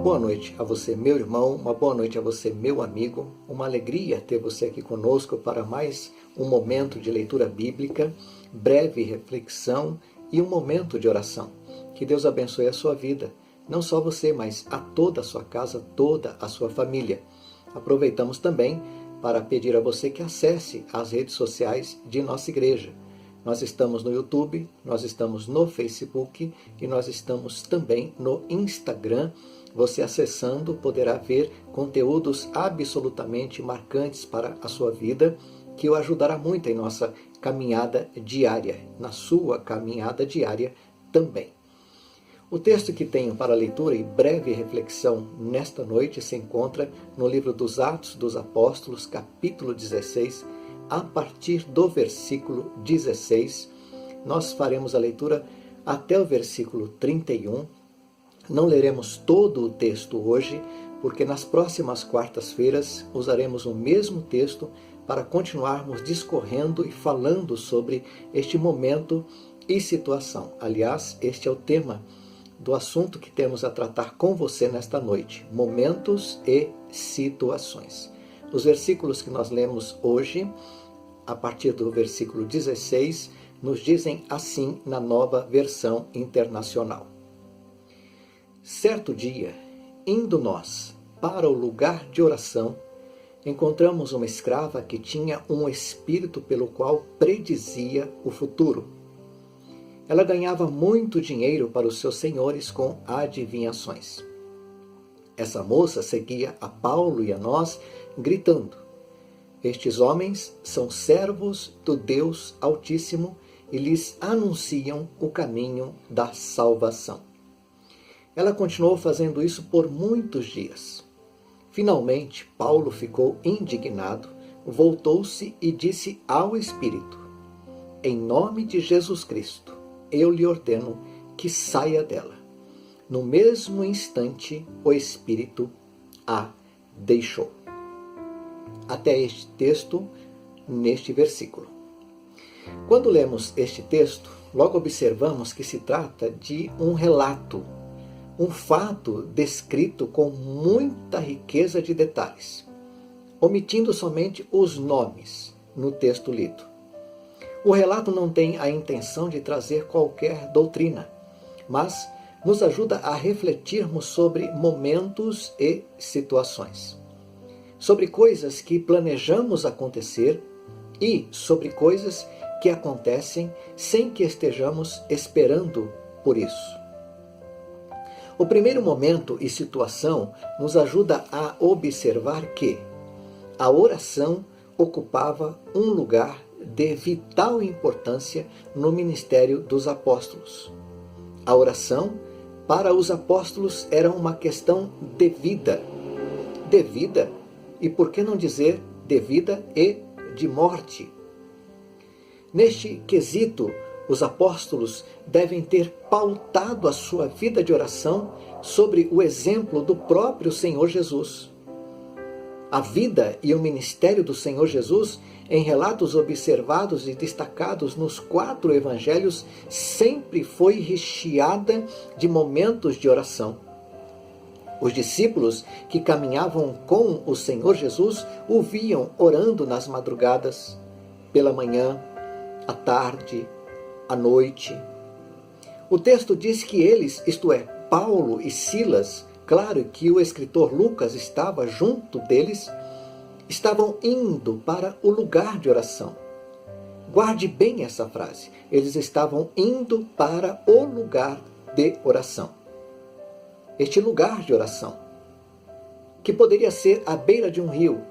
boa noite a você, meu irmão, uma boa noite a você, meu amigo. Uma alegria ter você aqui conosco para mais um momento de leitura bíblica, breve reflexão e um momento de oração. Que Deus abençoe a sua vida, não só você, mas a toda a sua casa, toda a sua família. Aproveitamos também para pedir a você que acesse as redes sociais de nossa igreja. Nós estamos no YouTube, nós estamos no Facebook e nós estamos também no Instagram. Você acessando poderá ver conteúdos absolutamente marcantes para a sua vida, que o ajudará muito em nossa caminhada diária, na sua caminhada diária também. O texto que tenho para leitura e breve reflexão nesta noite se encontra no livro dos Atos dos Apóstolos, capítulo 16, a partir do versículo 16. Nós faremos a leitura até o versículo 31. Não leremos todo o texto hoje, porque nas próximas quartas-feiras usaremos o mesmo texto para continuarmos discorrendo e falando sobre este momento e situação. Aliás, este é o tema do assunto que temos a tratar com você nesta noite: momentos e situações. Os versículos que nós lemos hoje, a partir do versículo 16, nos dizem assim na Nova Versão Internacional. Certo dia, indo nós para o lugar de oração, encontramos uma escrava que tinha um espírito pelo qual predizia o futuro. Ela ganhava muito dinheiro para os seus senhores com adivinhações. Essa moça seguia a Paulo e a nós, gritando: estes homens são servos do Deus Altíssimo e lhes anunciam o caminho da salvação. Ela continuou fazendo isso por muitos dias. Finalmente, Paulo ficou indignado, voltou-se e disse ao Espírito: em nome de Jesus Cristo, eu lhe ordeno que saia dela. No mesmo instante, o Espírito a deixou. Até este texto, neste versículo. Quando lemos este texto, logo observamos que se trata de um relato, um fato descrito com muita riqueza de detalhes, omitindo somente os nomes no texto lido. O relato não tem a intenção de trazer qualquer doutrina, mas nos ajuda a refletirmos sobre momentos e situações, sobre coisas que planejamos acontecer e sobre coisas que acontecem sem que estejamos esperando por isso. O primeiro momento e situação nos ajuda a observar que a oração ocupava um lugar de vital importância no ministério dos apóstolos. A oração, para os apóstolos, era uma questão de vida. De vida, e por que não dizer de vida e de morte? Neste quesito, os apóstolos devem ter pautado a sua vida de oração sobre o exemplo do próprio Senhor Jesus. A vida e o ministério do Senhor Jesus, em relatos observados e destacados nos 4 evangelhos, sempre foi recheada de momentos de oração. Os discípulos que caminhavam com o Senhor Jesus o viam orando nas madrugadas, pela manhã, à tarde, à noite. O texto diz que eles, isto é, Paulo e Silas, claro que o escritor Lucas estava junto deles, estavam indo para o lugar de oração. Guarde bem essa frase. Eles estavam indo para o lugar de oração. Este lugar de oração, que poderia ser à beira de um rio,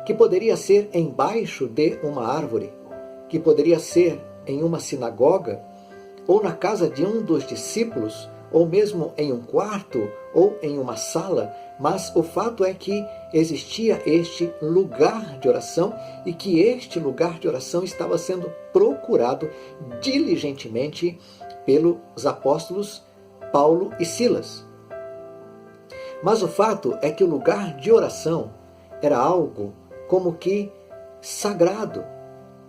que poderia ser embaixo de uma árvore, que poderia ser em uma sinagoga, ou na casa de um dos discípulos, ou mesmo em um quarto, ou em uma sala, mas o fato é que existia este lugar de oração e que este lugar de oração estava sendo procurado diligentemente pelos apóstolos Paulo e Silas. Mas o fato é que o lugar de oração era algo como que sagrado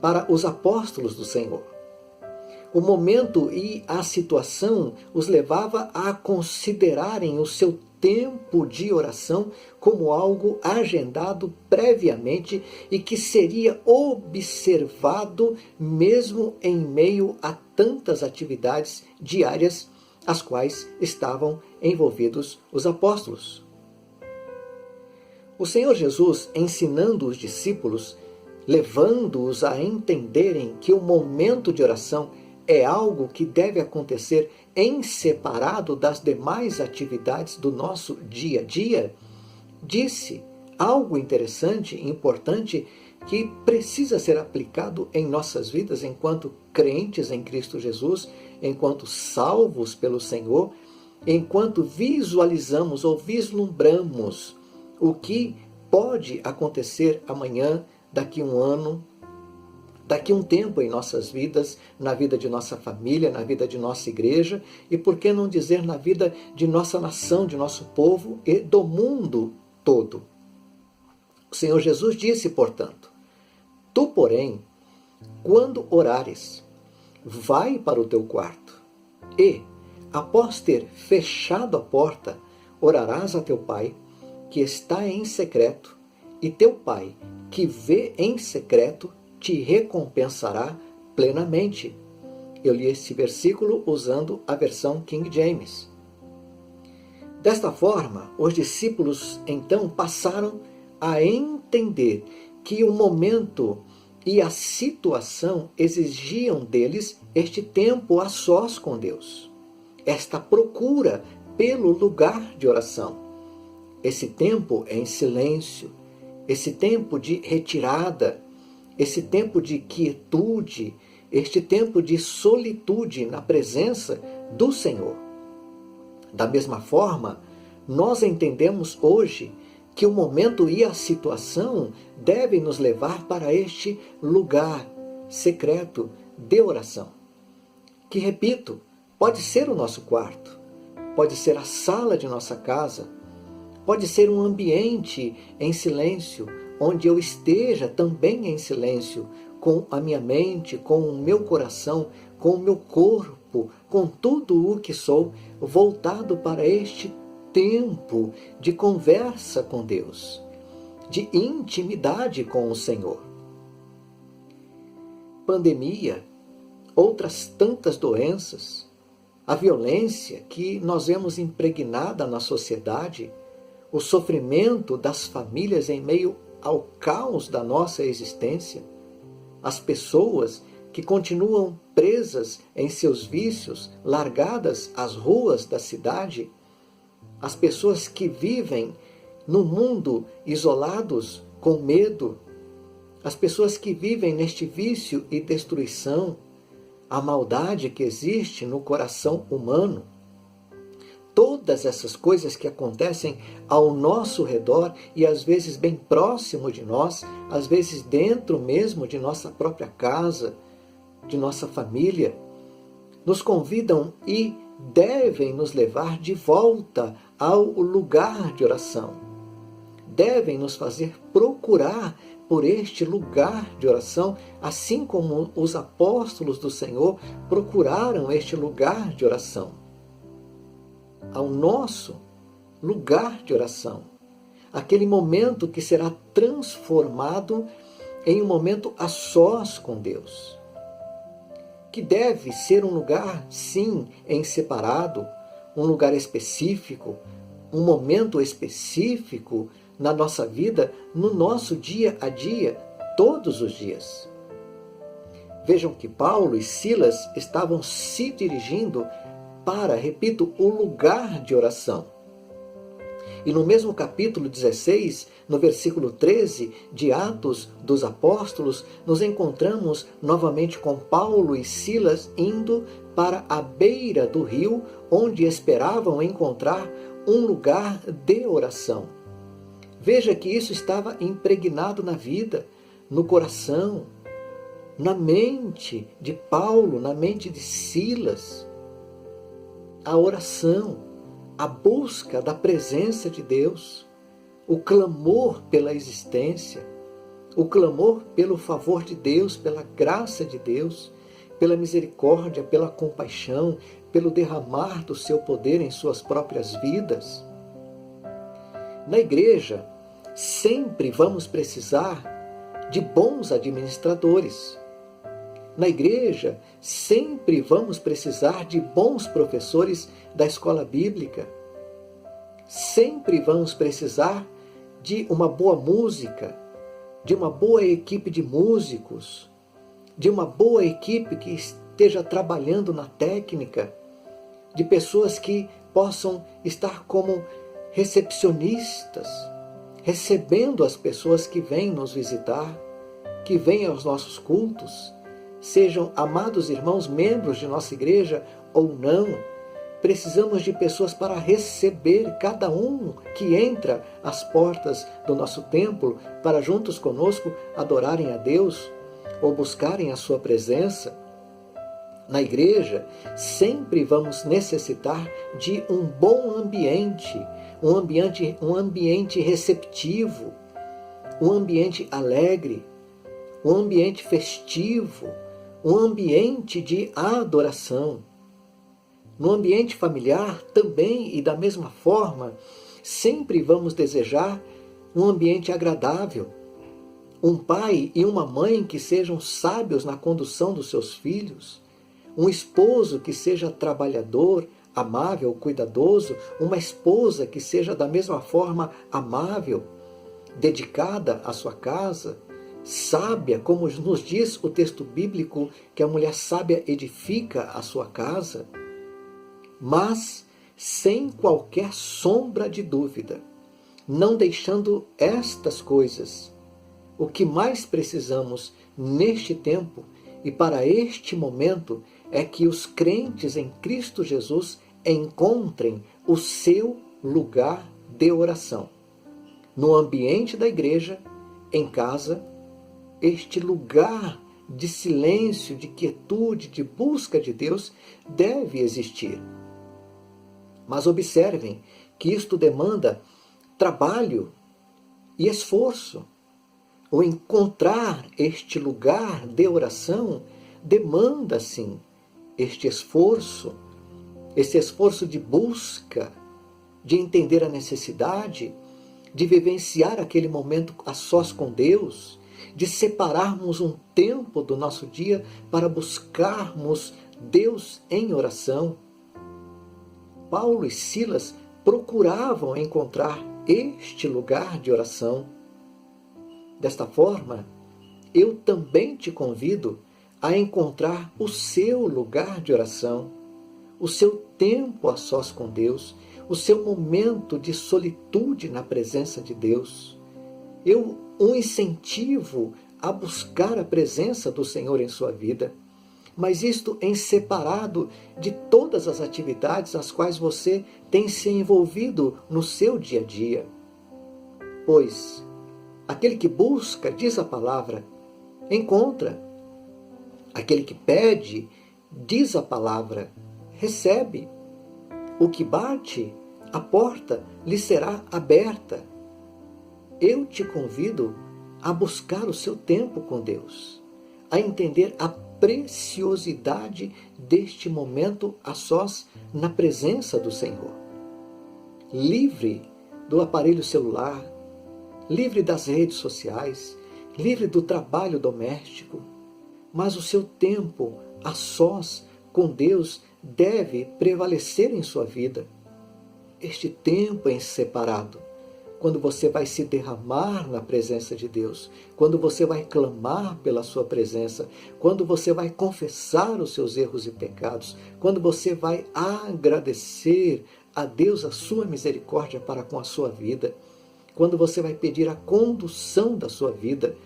para os apóstolos do Senhor. O momento e a situação os levava a considerarem o seu tempo de oração como algo agendado previamente e que seria observado mesmo em meio a tantas atividades diárias às quais estavam envolvidos os apóstolos. O Senhor Jesus, ensinando os discípulos, levando-os a entenderem que o momento de oração é algo que deve acontecer em separado das demais atividades do nosso dia a dia, disse algo interessante e importante que precisa ser aplicado em nossas vidas enquanto crentes em Cristo Jesus, enquanto salvos pelo Senhor, enquanto visualizamos ou vislumbramos o que pode acontecer amanhã, daqui a um ano, daqui a um tempo em nossas vidas, na vida de nossa família, na vida de nossa igreja e, por que não dizer, na vida de nossa nação, de nosso povo e do mundo todo. O Senhor Jesus disse, portanto, tu, porém, quando orares, vai para o teu quarto e, após ter fechado a porta, orarás a teu pai, que está em secreto, e teu pai, que vê em secreto, te recompensará plenamente. Eu li esse versículo usando a versão King James. Desta forma, os discípulos então passaram a entender que o momento e a situação exigiam deles este tempo a sós com Deus, esta procura pelo lugar de oração, esse tempo em silêncio, esse tempo de retirada, esse tempo de quietude, este tempo de solitude na presença do Senhor. Da mesma forma, nós entendemos hoje que o momento e a situação devem nos levar para este lugar secreto de oração, que, repito, pode ser o nosso quarto, pode ser a sala de nossa casa, pode ser um ambiente em silêncio, onde eu esteja também em silêncio, com a minha mente, com o meu coração, com o meu corpo, com tudo o que sou, voltado para este tempo de conversa com Deus, de intimidade com o Senhor. Pandemia, outras tantas doenças, a violência que nós vemos impregnada na sociedade, o sofrimento das famílias em meio ao caos da nossa existência, as pessoas que continuam presas em seus vícios, largadas às ruas da cidade, as pessoas que vivem no mundo isolados com medo, as pessoas que vivem neste vício e destruição, a maldade que existe no coração humano, todas essas coisas que acontecem ao nosso redor e às vezes bem próximo de nós, às vezes dentro mesmo de nossa própria casa, de nossa família, nos convidam e devem nos levar de volta ao lugar de oração. Devem nos fazer procurar por este lugar de oração, assim como os apóstolos do Senhor procuraram este lugar de oração. Ao nosso lugar de oração, aquele momento que será transformado em um momento a sós com Deus, que deve ser um lugar, sim, em separado, um lugar específico, um momento específico na nossa vida, no nosso dia a dia, todos os dias. Vejam que Paulo e Silas estavam se dirigindo para, repito, o lugar de oração. E no mesmo capítulo 16, no versículo 13 de Atos dos Apóstolos, nos encontramos novamente com Paulo e Silas indo para a beira do rio, onde esperavam encontrar um lugar de oração. Veja que isso estava impregnado na vida, no coração, na mente de Paulo, na mente de Silas. A oração, a busca da presença de Deus, o clamor pela existência, o clamor pelo favor de Deus, pela graça de Deus, pela misericórdia, pela compaixão, pelo derramar do seu poder em suas próprias vidas. Na igreja, sempre vamos precisar de bons administradores. Na igreja, sempre vamos precisar de bons professores da escola bíblica. Sempre vamos precisar de uma boa música, de uma boa equipe de músicos, de uma boa equipe que esteja trabalhando na técnica, de pessoas que possam estar como recepcionistas, recebendo as pessoas que vêm nos visitar, que vêm aos nossos cultos, sejam amados irmãos, membros de nossa igreja ou não. Precisamos de pessoas para receber cada um que entra às portas do nosso templo para juntos conosco adorarem a Deus ou buscarem a sua presença. Na igreja, sempre vamos necessitar de um bom ambiente, um ambiente receptivo, um ambiente alegre, um ambiente festivo, um ambiente de adoração. No ambiente familiar também e da mesma forma, sempre vamos desejar um ambiente agradável, um pai e uma mãe que sejam sábios na condução dos seus filhos, um esposo que seja trabalhador, amável, cuidadoso, uma esposa que seja da mesma forma amável, dedicada à sua casa, sábia, como nos diz o texto bíblico, que a mulher sábia edifica a sua casa, mas sem qualquer sombra de dúvida, não deixando estas coisas. O que mais precisamos neste tempo e para este momento é que os crentes em Cristo Jesus encontrem o seu lugar de oração. No ambiente da igreja, em casa, este lugar de silêncio, de quietude, de busca de Deus deve existir. Mas observem que isto demanda trabalho e esforço. O encontrar este lugar de oração demanda, sim, este esforço de busca, de entender a necessidade, de vivenciar aquele momento a sós com Deus, de separarmos um tempo do nosso dia para buscarmos Deus em oração. Paulo e Silas procuravam encontrar este lugar de oração. Desta forma, eu também te convido a encontrar o seu lugar de oração, o seu tempo a sós com Deus, o seu momento de solitude na presença de Deus. Eu o incentivo a buscar a presença do Senhor em sua vida, mas isto em separado de todas as atividades às quais você tem se envolvido no seu dia a dia. Pois aquele que busca, diz a palavra, encontra. Aquele que pede, diz a palavra, recebe. O que bate, a porta lhe será aberta. Eu te convido a buscar o seu tempo com Deus, a entender a preciosidade deste momento a sós na presença do Senhor. Livre do aparelho celular, livre das redes sociais, livre do trabalho doméstico, mas o seu tempo a sós com Deus deve prevalecer em sua vida. Este tempo em separado, quando você vai se derramar na presença de Deus, quando você vai clamar pela sua presença, quando você vai confessar os seus erros e pecados, quando você vai agradecer a Deus a sua misericórdia para com a sua vida, quando você vai pedir a condução da sua vida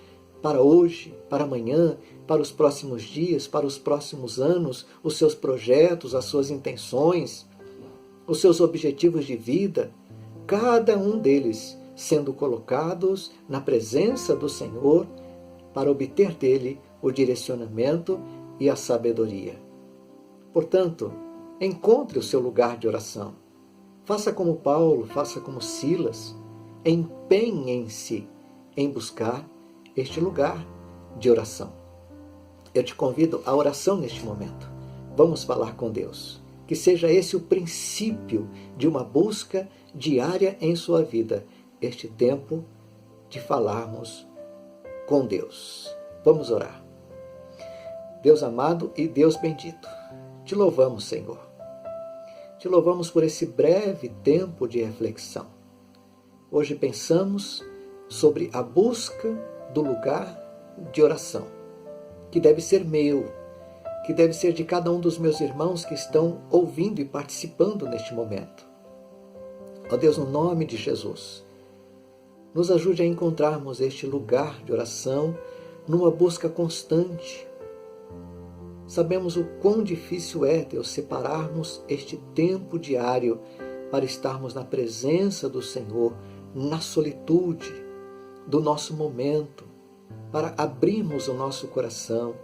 para hoje, para amanhã, para os próximos dias, para os próximos anos, os seus projetos, as suas intenções, os seus objetivos de vida, cada um deles sendo colocados na presença do Senhor para obter dele o direcionamento e a sabedoria. Portanto, encontre o seu lugar de oração. Faça como Paulo, faça como Silas. Empenhem-se em buscar este lugar de oração. Eu te convido à oração neste momento. Vamos falar com Deus. Que seja esse o princípio de uma busca diária em sua vida, este tempo de falarmos com Deus. Vamos orar. Deus amado e Deus bendito, te louvamos, Senhor. Te louvamos por esse breve tempo de reflexão. Hoje pensamos sobre a busca do lugar de oração, que deve ser meu, que deve ser de cada um dos meus irmãos que estão ouvindo e participando neste momento. Ó Deus, no nome de Jesus, nos ajude a encontrarmos este lugar de oração numa busca constante. Sabemos o quão difícil é, Deus, separarmos este tempo diário para estarmos na presença do Senhor, na solitude do nosso momento, para abrirmos o nosso coração,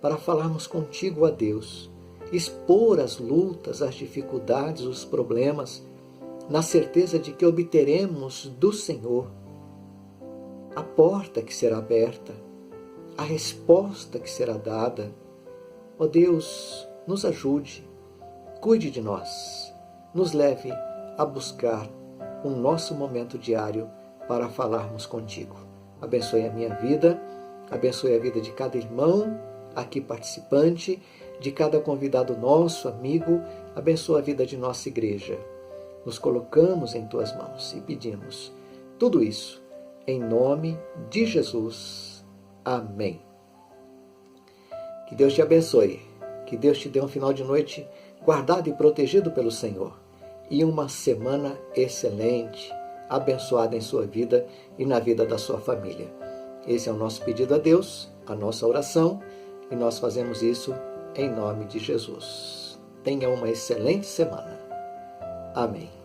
para falarmos contigo, ó Deus, expor as lutas, as dificuldades, os problemas, na certeza de que obteremos do Senhor a porta que será aberta, a resposta que será dada. Ó Deus, nos ajude, cuide de nós, nos leve a buscar o nosso momento diário para falarmos contigo. Abençoe a minha vida, abençoe a vida de cada irmão aqui participante, de cada convidado nosso, amigo, abençoe a vida de nossa igreja. Nos colocamos em tuas mãos e pedimos tudo isso em nome de Jesus. Amém. Que Deus te abençoe, que Deus te dê um final de noite guardado e protegido pelo Senhor e uma semana excelente, abençoada em sua vida e na vida da sua família. Esse é o nosso pedido a Deus, a nossa oração, e nós fazemos isso em nome de Jesus. Tenha uma excelente semana. Amém.